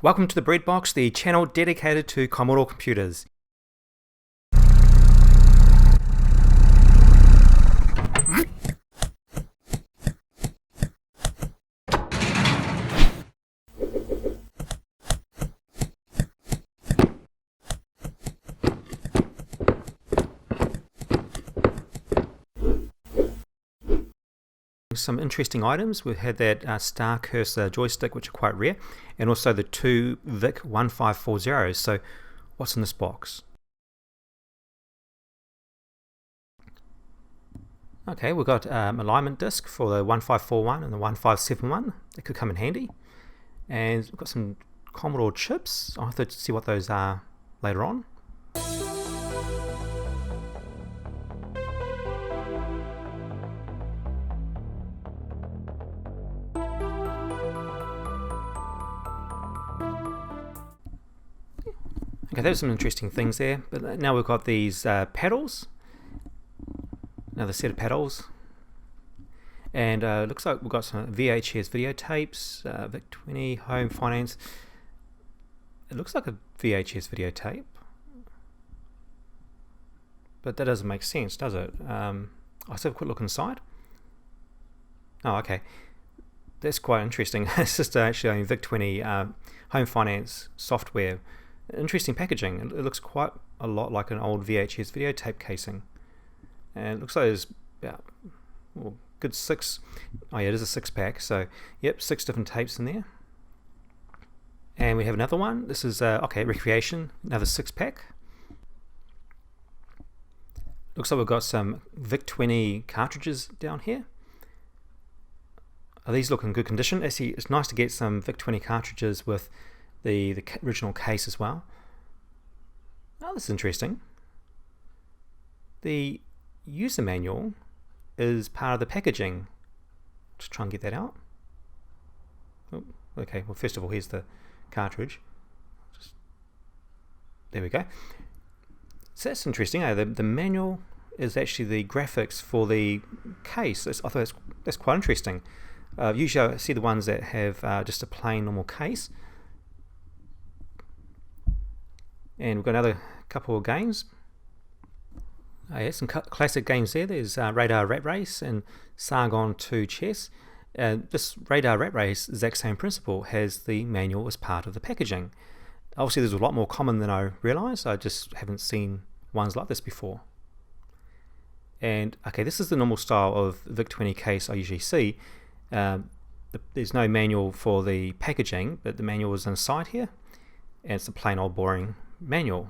Welcome to the Breadbox, the channel dedicated to Commodore computers. Some interesting items. We've had that star cursor joystick, which are quite rare, and also the two Vic 1540s. So what's in this box? Okay, we've got alignment disc for the 1541 and the 1571. That could come in handy. And we've got some Commodore chips. I'll have to see what those are later on. Okay, there's some interesting things there, but now we've got these paddles, another set of paddles, and looks like we've got some VHS videotapes, Vic 20, home finance. It looks like a VHS videotape, but that doesn't make sense, does it? Let's have a quick look inside. Oh, okay. That's quite interesting. It's just actually Vic 20 home finance software. Interesting packaging. It looks quite a lot like an old VHS videotape casing, and it looks like there's about good six. Oh yeah, it is a 6-pack. So yep, 6 different tapes in there. And we have another one. This is okay, recreation, another 6-pack. Looks like we've got some Vic 20 cartridges down here. These look in good condition. Actually, it's nice to get some Vic 20 cartridges with the original case as well. Oh, this is interesting. The user manual is part of the packaging. Just try and get that out. Oh, okay, well first of all, here's the cartridge. There we go. So that's interesting. The manual is actually the graphics for the case. I thought that's quite interesting. Usually I see the ones that have just a plain normal case. And we've got another couple of games. Yeah, some classic games there. There's Radar Rat Race and Sargon 2 Chess. This Radar Rat Race, exact same principle, has the manual as part of the packaging. Obviously there's a lot more common than I realised. I just haven't seen ones like this before. And okay, this is the normal style of Vic 20 case I usually see. There's no manual for the packaging, but the manual is inside here, and it's a plain old boring manual.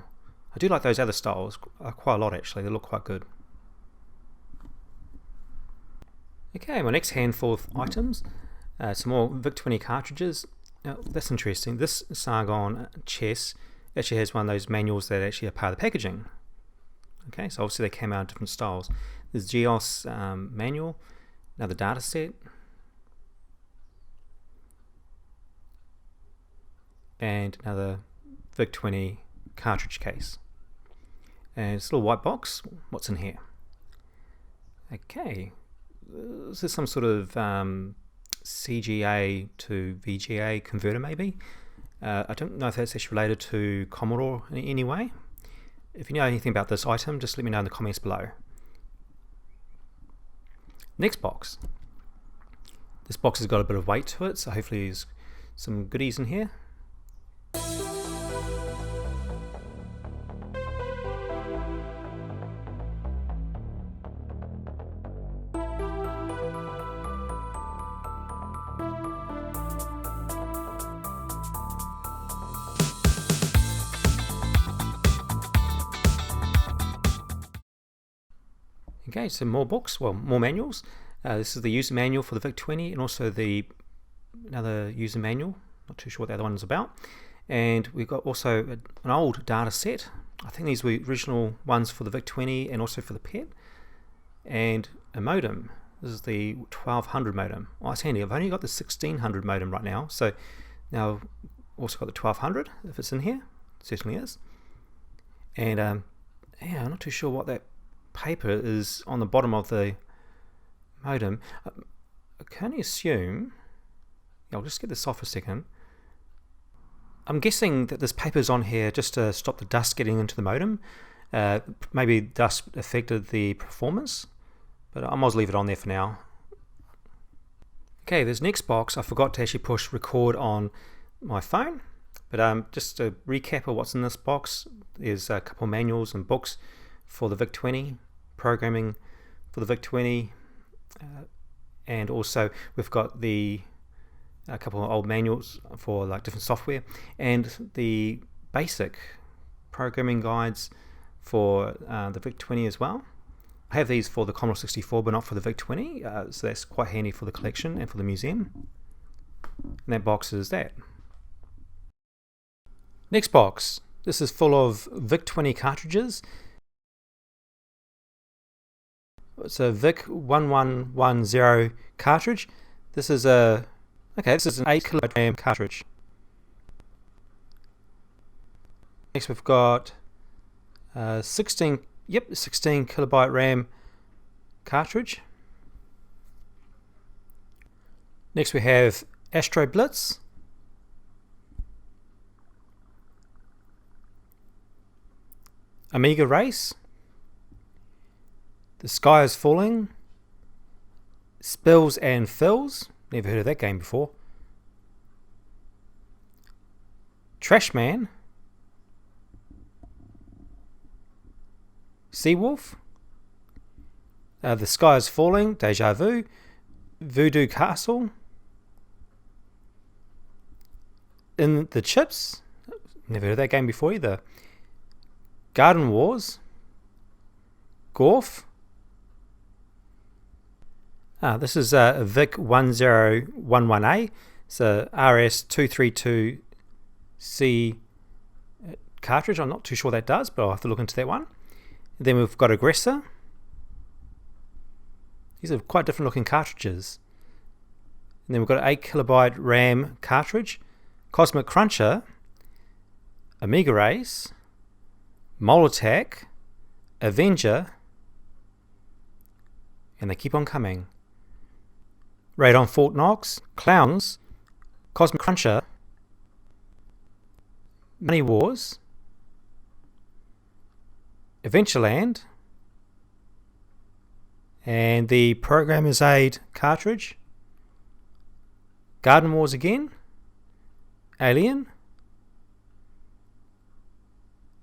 I do like those other styles quite a lot actually. They look quite good. Okay, my next handful of items, some more Vic 20 cartridges. Now that's interesting. This Sargon chess actually has one of those manuals that actually are part of the packaging. Okay, so obviously they came out in different styles. There's GEOS manual, another data set, and another Vic 20 cartridge case. And it's a little white box. What's in here? Okay, this is some sort of CGA to VGA converter maybe. I don't know if that's actually related to Commodore in any way. If you know anything about this item, just let me know in the comments below. Next box. This box has got a bit of weight to it, so hopefully there's some goodies in here. Okay, so more books, well, more manuals. This is the user manual for the Vic 20 and also another user manual. Not too sure what the other one is about. And we've got also an old data set. I think these were original ones for the Vic 20 and also for the PET. And a modem. This is the 1200 modem. Oh, it's handy. I've only got the 1600 modem right now. So now I've also got the 1200 if it's in here. It certainly is. And yeah, I'm not too sure what that paper is on the bottom of the modem. I can only assume, I'll just get this off a second. I'm guessing that this paper's on here just to stop the dust getting into the modem. Maybe dust affected the performance, but I might as well leave it on there for now. Okay, this next box, I forgot to actually push record on my phone, but just to recap of what's in this box, there's a couple of manuals and books for the VIC-20, programming for the VIC-20, and also we've got a couple of old manuals for like different software, and the basic programming guides for the VIC-20 as well. I have these for the Commodore 64 but not for the VIC-20, so that's quite handy for the collection and for the museum. And that box is that. Next box, this is full of VIC-20 cartridges. It's a VIC-1110 cartridge. This is an 8 kilobyte RAM cartridge. Next we've got 16 kilobyte RAM cartridge. Next we have Astro Blitz, Amiga Race, The Sky is Falling, Spills and Fills, never heard of that game before, Trashman, Seawolf, The Sky is Falling, Deja Vu, Voodoo Castle, In the Chips, never heard of that game before either, Garden Wars, Gorf. This is a VIC-1011A. It's a RS-232C cartridge. I'm not too sure what that does, but I'll have to look into that one. Then we've got Aggressor. These are quite different looking cartridges. And then we've got an 8 kilobyte RAM cartridge, Cosmic Cruncher, Amiga Race, Mole Attack, Avenger, and they keep on coming. Radon Fort Knox, Clowns, Cosmic Cruncher, Money Wars, Adventureland, and the Programmer's Aid cartridge, Garden Wars again, Alien,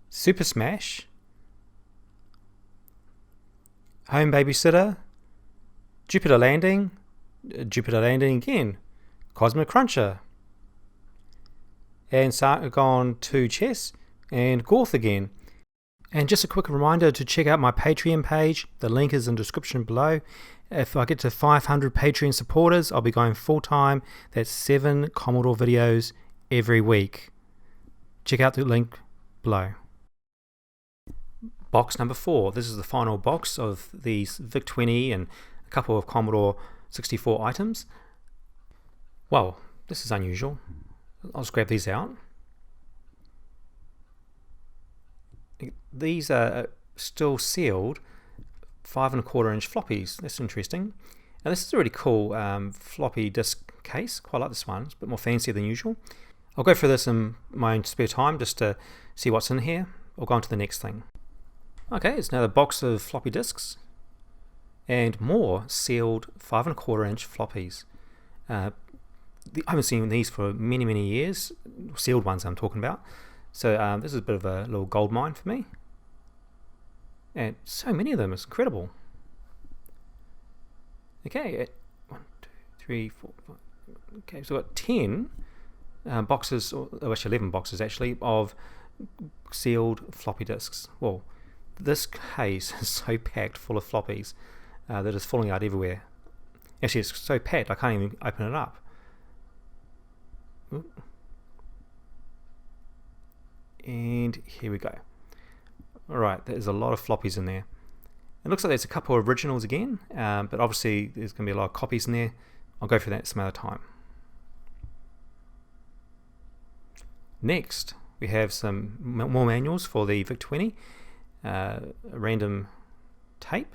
Super Smash, Home Babysitter, Jupiter Landing again, Cosmic Cruncher, and Sargon 2 Chess, and Gorth again. And just a quick reminder to check out my Patreon page. The link is in the description below. If I get to 500 Patreon supporters, I'll be going full time. That's 7 Commodore videos every week. Check out the link below. Box number 4. This is the final box of these VIC-20 and a couple of Commodore 64 items. Well, this is unusual. I'll just grab these out. These are still sealed 5¼ inch floppies. That's interesting. Now this is a really cool floppy disk case. Quite like this one. It's a bit more fancier than usual. I'll go through this in my own spare time just to see what's in here. I'll go on to the next thing. Okay, it's now the box of floppy disks and more sealed 5¼ inch floppies. I haven't seen these for many years, sealed ones I'm talking about. So this is a bit of a little gold mine for me. And so many of them, it's incredible. Okay, 1, 2, 3, 4, 5. Okay, so we've got 10 boxes, or actually 11 boxes actually, of sealed floppy disks. Well, this case is so packed full of floppies that it's falling out everywhere. Actually, it's so packed I can't even open it up. Ooh. And here we go. Alright, there's a lot of floppies in there. It looks like there's a couple of originals again, but obviously there's going to be a lot of copies in there. I'll go through that some other time. Next, we have some more manuals for the VIC-20, a random tape.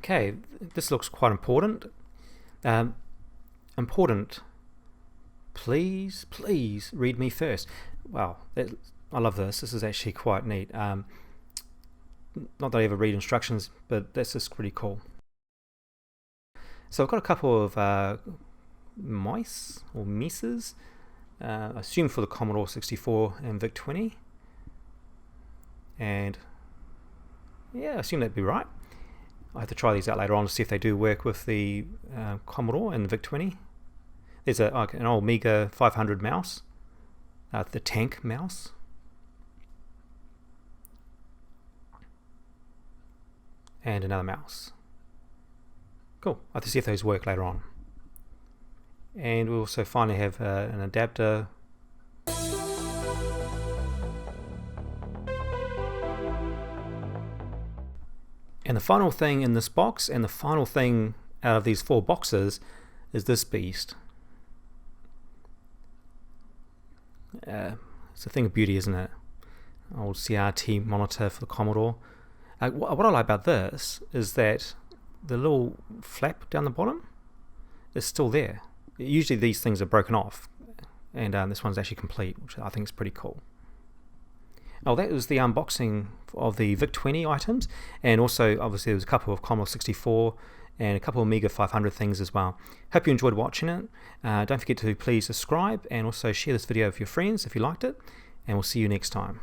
Okay, this looks quite important. Important. Please read me first. Wow, I love this. This is actually quite neat. Not that I ever read instructions, but that's just pretty cool. So I've got a couple of mice or mices, I assume for the Commodore 64 and Vic 20. And yeah, I assume that'd be right. I have to try these out later on to see if they do work with the Commodore and the Vic 20. There's an old AMIGA 500 mouse, the tank mouse. And another mouse. Cool. I have to see if those work later on. And we also finally have an adapter. And the final thing in this box, and the final thing out of these 4 boxes, is this beast. It's a thing of beauty, isn't it? Old CRT monitor for the Commodore. What I like about this is that the little flap down the bottom is still there. Usually these things are broken off, and this one's actually complete, which I think is pretty cool. Oh, that was the unboxing of the Vic 20 items, and also obviously there was a couple of Commodore 64 and a couple of AMIGA 500 things as well. Hope you enjoyed watching it. Don't forget to please subscribe and also share this video with your friends if you liked it, and we'll see you next time.